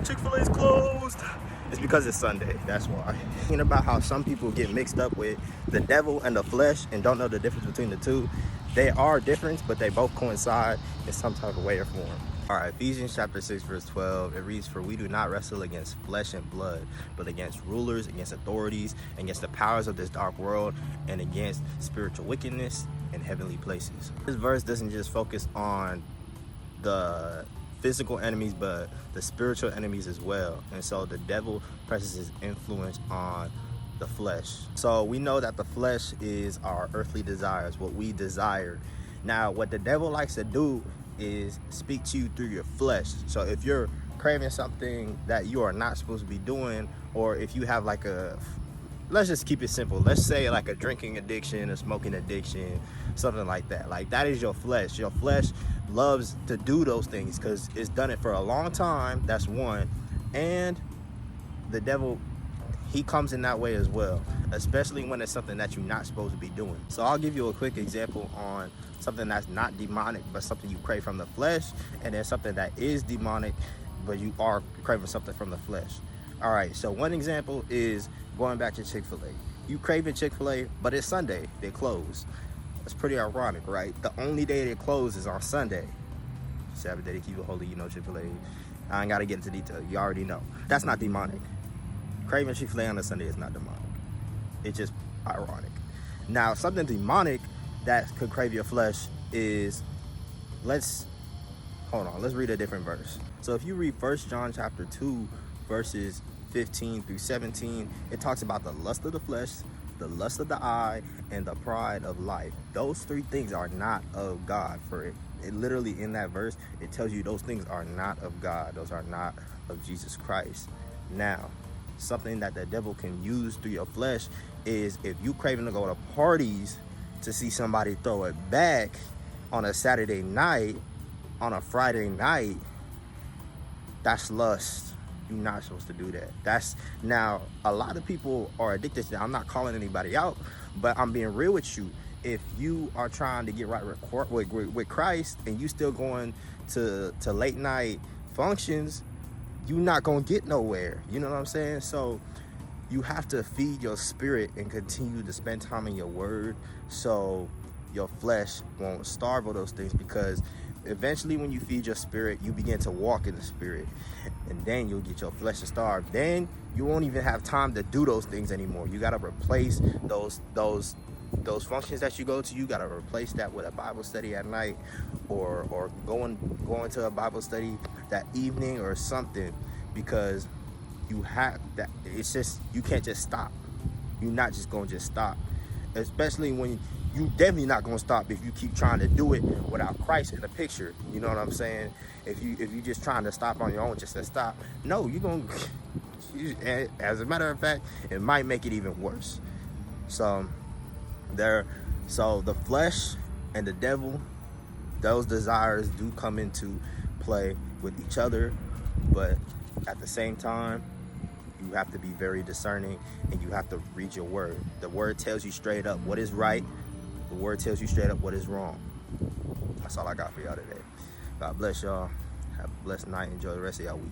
Chick-fil-A's closed. It's because it's Sunday, that's why. Thinking about how some people get mixed up with the devil and the flesh and don't know the difference between the two. They are different, but they both coincide in some type of way or form. All right, Ephesians chapter 6, verse 12, it reads, "For we do not wrestle against flesh and blood, but against rulers, against authorities, against the powers of this dark world, and against spiritual wickedness in heavenly places." This verse doesn't just focus on the physical enemies, but the spiritual enemies as well. And so the devil presses his influence on the flesh. So we know that the flesh is our earthly desires, what we desire. Now, what the devil likes to do is speak to you through your flesh. So if you're craving something that you are not supposed to be doing, or if you have like let's just keep it simple. Let's say like a drinking addiction, a smoking addiction, something like that. Like that is your flesh. Your flesh loves to do those things because it's done it for a long time. That's one. And the devil, he comes in that way as well, especially when it's something that you're not supposed to be doing. So I'll give you a quick example on something that's not demonic, but something you crave from the flesh, and then something that is demonic, but you are craving something from the flesh. All right, so one example is going back to Chick-fil-A. You craving Chick-fil-A, but it's Sunday, they close. It's pretty ironic, right? The only day they close is on Sunday. Sabbath day to keep it holy, you know, Chick-fil-A. I ain't gotta get into detail, you already know. That's not demonic. Craving Chick-fil-A on a Sunday is not demonic. It's just ironic. Now, something demonic that could crave your flesh is, let's read a different verse. So if you read 1 John chapter 2, verses 15 through 17, it talks about the lust of the flesh, the lust of the eye, and the pride of life. Those three things are not of God. For it literally in that verse, it tells you those things are not of God. Those are not of Jesus Christ. Now, something that the devil can use through your flesh is if you craving to go to parties to see somebody throw it back on a Saturday night, on a Friday night, that's lust. You're not supposed to do that. Now, a lot of people are addicted to that. I'm not calling anybody out, but I'm being real with you. If you are trying to get right with Christ and you still going to late night functions, you're not going to get nowhere. You know what I'm saying? So you have to feed your spirit and continue to spend time in your word so your flesh won't starve of those things, because eventually when you feed your spirit, you begin to walk in the spirit, and then you'll get your flesh to starve. Then you won't even have time to do those things anymore. You got to replace those functions that you go to. You got to replace that with a Bible study at night, or going to a Bible study that evening or something, because you have that. It's just, you can't just stop. You're not just going to just stop, especially when you definitely not going to stop if you keep trying to do it without Christ in the picture. You know what I'm saying? If you just trying to stop on your own just to stop, no, you're going to, as a matter of fact, it might make it even worse. So the flesh and the devil, those desires do come into play with each other, but at the same time, you have to be very discerning, and you have to read your word. The word tells you straight up what is right. The word tells you straight up what is wrong. That's all I got for y'all today. God bless y'all. Have a blessed night. Enjoy the rest of y'all week.